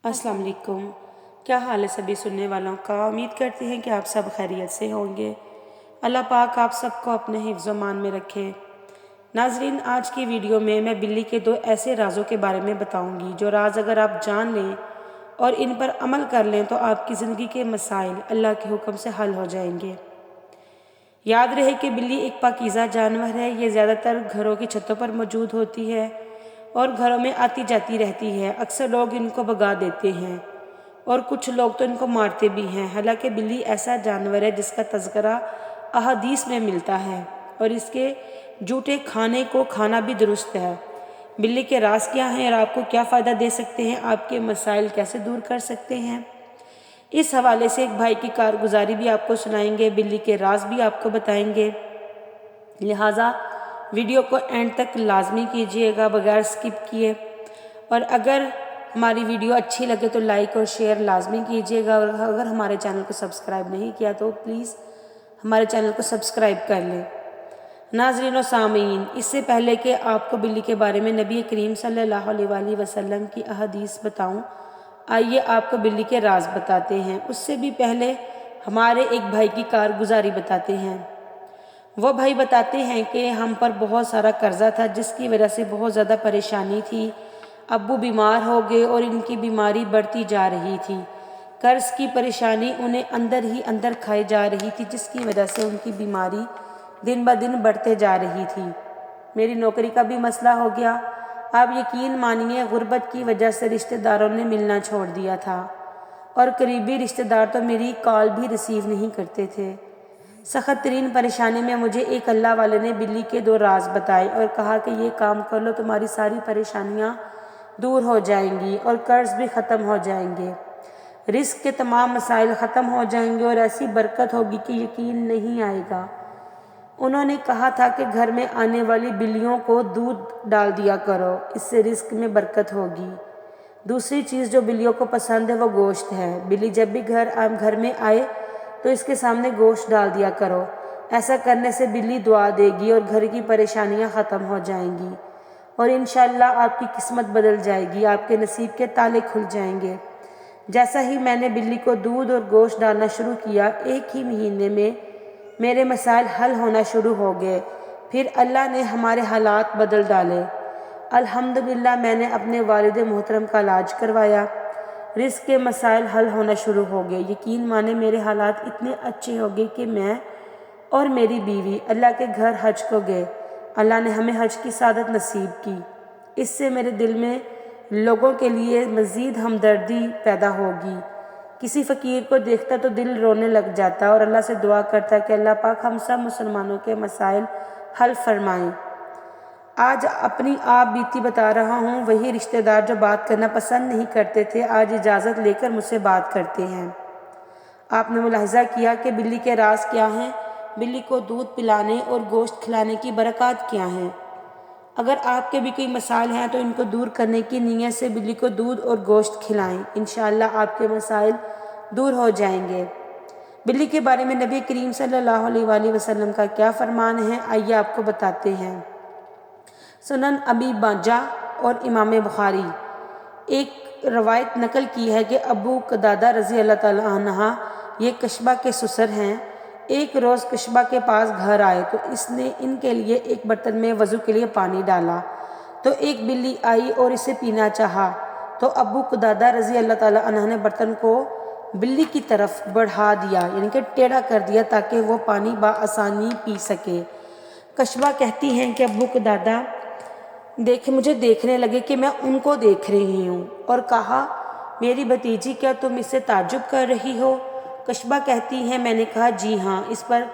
अस्सलाम वालेकुम। क्या हाल है सभी सुनने वालों का। उम्मीद करते हैं कि आप सब खैरियत से होंगे। अल्लाह पाक आप सबको अपने हिफ्ज़ मान में रखे। नाजरीन, आज की वीडियो में मैं बिल्ली के 2 ऐसे राज़ों के बारे में बताऊंगी जो राज अगर आप जान लें और इन पर अमल कर लें तो आपकी ज़िंदगी के मसाइल अल्लाह के हुक्म से हल हो जाएंगे। याद रहे कि बिल्ली एक पाकीज़ा जानवर है। ये ज़्यादातर घरों की छतों पर मौजूद होती है और घरों में आती जाती रहती है। अक्सर लोग इनको भगा देते हैं और कुछ लोग तो इनको मारते भी हैं। हालांकि बिल्ली ऐसा जानवर है जिसका तज़किरा अहादीस में मिलता है और इसके जूठे खाने को खाना भी दुरुस्त है। बिल्ली के राज क्या हैं और आपको क्या फ़ायदा दे सकते हैं, आपके मसाइल कैसे दूर कर सकते हैं, इस हवाले से एक भाई की कारगुजारी भी आपको सुनाएंगे, बिल्ली के राज भी आपको बताएंगे। लिहाजा वीडियो को एंड तक लाजमी कीजिएगा बगैर स्किप किए। और अगर हमारी वीडियो अच्छी लगे तो लाइक और शेयर लाजमी कीजिएगा। और अगर हमारे चैनल को सब्सक्राइब नहीं किया तो प्लीज़ हमारे चैनल को सब्सक्राइब कर लें। नाज़रीन और सामीन, इससे पहले कि आपको बिल्ली के बारे में नबी करीम सल्लल्लाहु अलैहि वसल्लम की अहदीस बताऊं, आइए आपको बिल्ली के राज बताते हैं। उससे भी पहले हमारे एक भाई की कारगुजारी बताते हैं। वो भाई बताते हैं कि हम पर बहुत सारा कर्जा था जिसकी वजह से बहुत ज़्यादा परेशानी थी। अब्बू बीमार हो गए और इनकी बीमारी बढ़ती जा रही थी। कर्ज की परेशानी उन्हें अंदर ही अंदर खाई जा रही थी जिसकी वजह से उनकी बीमारी दिन ब दिन बढ़ते जा रही थी। मेरी नौकरी का भी मसला हो गया। आप यकीन मानिए, गुर्बत की वजह से रिश्तेदारों ने मिलना छोड़ दिया था और करीबी रिश्तेदार तो मेरी कॉल भी रिसीव नहीं करते थे। सख्त तरीन परेशानी में मुझे एक अल्लाह वाले ने बिल्ली के 2 राज बताए और कहा कि ये काम कर लो, तुम्हारी सारी परेशानियां दूर हो जाएंगी और कर्ज भी ख़त्म हो जाएंगे, रिस्क के तमाम मसाइल ख़त्म हो जाएंगे और ऐसी बरकत होगी कि यकीन नहीं आएगा। उन्होंने कहा था कि घर में आने वाली बिल्लियों को दूध डाल दिया करो, इससे रिस्क में बरकत होगी। दूसरी चीज़ जो बिल्लियों को पसंद है वो गोश्त है। बिल्ली जब भी घर में आए तो इसके सामने गोश्त डाल दिया करो। ऐसा करने से बिल्ली दुआ देगी और घर की परेशानियां ख़त्म हो जाएंगी और इंशाअल्लाह आपकी किस्मत बदल जाएगी, आपके नसीब के ताले खुल जाएंगे। जैसा ही मैंने बिल्ली को दूध और गोश्त डालना शुरू किया, एक ही महीने में मेरे मसाइल हल होना शुरू हो गए। फिर अल्लाह ने हमारे हालात बदल डाले। अल्हम्दुलिल्लाह मैंने अपने वालिद मोहतरम का इलाज करवाया, रिस्क के मसाइल हल होना शुरू हो गए। यकीन माने मेरे हालात इतने अच्छे हो गए कि मैं और मेरी बीवी अल्लाह के घर हज को गए। अल्लाह ने हमें हज की सादत नसीब की। इससे मेरे दिल में लोगों के लिए मज़ीद हमदर्दी पैदा होगी। किसी फ़कीर को देखता तो दिल रोने लग जाता और अल्लाह से दुआ करता कि अल्लाह पाक हम सब मुसलमानों के मसाइल हल फरमाएं। आज अपनी आप बीती बता रहा हूँ। वही रिश्तेदार जो बात करना पसंद नहीं करते थे, आज इजाज़त लेकर मुझसे बात करते हैं। आपने मुलाहिज़ा किया कि बिल्ली के राज क्या हैं, बिल्ली को दूध पिलाने और गोश्त खिलाने की बरक़ात क्या हैं। अगर आपके भी कोई मसाइल हैं तो इनको दूर करने की नीयत से बिल्ली को दूध और गोश्त खिलाएं, इंशाअल्लाह आपके मसाइल दूर हो जाएंगे। बिल्ली के बारे में नबी करीम सल्लल्लाहु अलैहि वसल्लम का क्या फरमान है, आइए आपको बताते हैं। सुनन अबी बाजा और इमाम बुखारी एक रवायत नकल की है कि अबू कदादा रज़ी अल्लाह ताला अन्हा, ये कशबा के ससुर हैं, एक रोज़ कशबा के पास घर आए तो इसने इनके लिए एक बर्तन में वज़ू के लिए पानी डाला तो एक बिल्ली आई और इसे पीना चाहा तो अबू कदादा रज़ी अल्लाह ताला अन्हा ने बर्तन को बिल्ली की तरफ बढ़ा दिया, यानी कि टेढ़ा कर दिया ताकि वो पानी बआसानी पी सके। कशबा कहती हैं कि अबू कदादा मुझे देखने लगे कि मैं उनको देख रही हूँ और कहा, मेरी भतीजी क्या तुम इससे ताज्जुब कर रही हो? कशबा कहती हैं, मैंने कहा जी हाँ। इस पर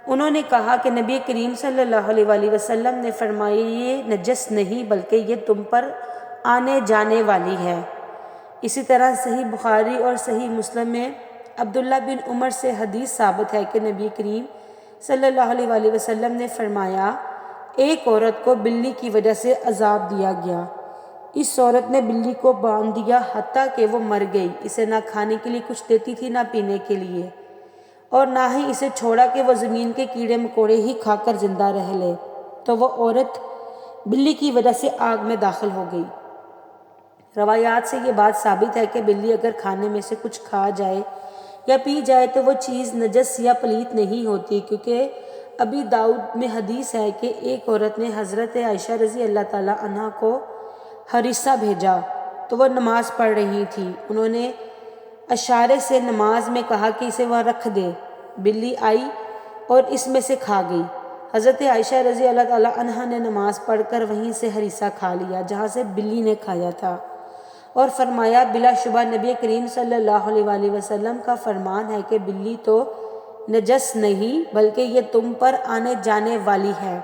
उन्होंने कहा कि नबी करीम सल्लल्लाहु अलैहि वसल्लम ने फरमाया, ये नजस नहीं बल्कि ये तुम पर आने जाने वाली है। इसी तरह सही बुखारी और सही मुस्लिम में अब्दुल्ला बिन उमर से हदीस साबित है कि नबी करीम सल्लल्लाहु अलैहि वसल्लम ने फरमाया, एक औरत को बिल्ली की वजह से अजाब दिया गया। इस औरत ने बिल्ली को बांध दिया हत्ता कि वो मर गई। इसे ना खाने के लिए कुछ देती थी ना पीने के लिए, और ना ही इसे छोड़ा कि वो ज़मीन के कीड़े मकोड़े ही खाकर जिंदा रह ले। तो वो औरत बिल्ली की वजह से आग में दाखिल हो गई। روایات سے یہ بات ثابت ہے کہ بلی اگر کھانے میں سے کچھ کھا جائے یا پی جائے تو وہ چیز نجس یا پلید نہیں ہوتی، کیونکہ ابی داؤد میں حدیث ہے کہ ایک عورت نے حضرت عائشہ رضی اللہ تعالیٰ عنہ کو ہریسہ بھیجا تو وہ نماز پڑھ رہی تھی۔ انہوں نے اشارے سے نماز میں کہا کہ اسے وہاں رکھ دے۔ بلی آئی اور اس میں سے کھا گئی۔ حضرت عائشہ رضی اللہ تعالیٰ عنہ نے نماز پڑھ کر وہیں سے ہریسہ کھا لیا جہاں سے بلی نے کھایا تھا، اور فرمایا بلا شبہ نبی کریم صلی اللہ علیہ وآلہ وسلم کا فرمان ہے کہ بلی تو نجس نہیں بلکہ یہ تم پر آنے جانے والی ہے۔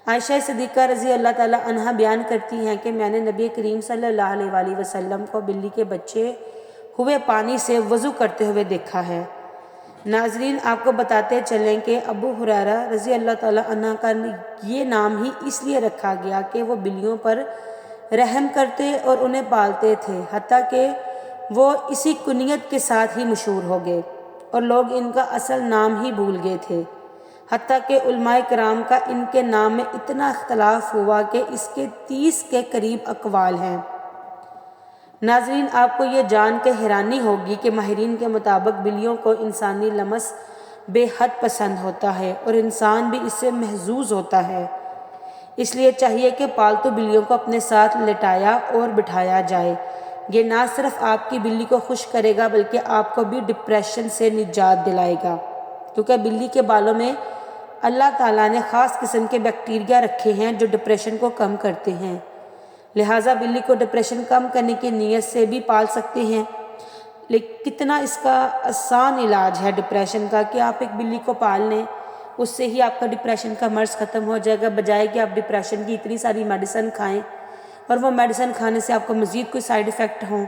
عائشہ صدیقہ رضی اللہ تعالیٰ عنہ بیان کرتی ہیں کہ میں نے نبی کریم صلی اللہ علیہ وآلہ وسلم کو بلی کے بچے ہوئے پانی سے وضو کرتے ہوئے دیکھا ہے۔ ناظرین، آپ کو بتاتے چلیں کہ ابو ہریرہ رضی اللہ تعالیٰ عنہ کا یہ نام ہی اس لیے رکھا گیا کہ وہ بلیوں پر رحم کرتے اور انہیں پالتے تھے، حتیٰ کہ وہ اسی کنیت کے ساتھ ہی مشہور ہو گئے اور لوگ ان کا اصل نام ہی بھول گئے تھے، حتیٰ کہ علماء کرام کا ان کے نام میں اتنا اختلاف ہوا کہ اس کے 30 کے قریب اقوال ہیں۔ ناظرین، آپ کو یہ جان کے حیرانی ہوگی کہ ماہرین کے مطابق بلیوں کو انسانی لمس بے حد پسند ہوتا ہے اور انسان بھی اس سے محظوظ ہوتا ہے۔ اس لیے چاہیے کہ پالتو بلیوں کو اپنے ساتھ لٹایا اور بٹھایا جائے۔ یہ نہ صرف آپ کی بلی کو خوش کرے گا بلکہ آپ کو بھی ڈپریشن سے نجات دلائے گا، کیونکہ بلی کے بالوں میں اللہ تعالیٰ نے خاص قسم کے بیکٹیریا رکھے ہیں جو ڈپریشن کو کم کرتے ہیں، لہٰذا بلی کو ڈپریشن کم کرنے کی نیت سے بھی پال سکتے ہیں۔ لیکن کتنا اس کا آسان علاج ہے ڈپریشن کا کہ آپ ایک بلی کو پال لیں، اس سے ہی آپ کا ڈپریشن کا مرض ختم ہو جائے گا، بجائے کہ آپ ڈپریشن کی اتنی ساری میڈیسن کھائیں اور وہ میڈیسن کھانے سے آپ کو مزید کوئی سائیڈ ایفیکٹ ہوں۔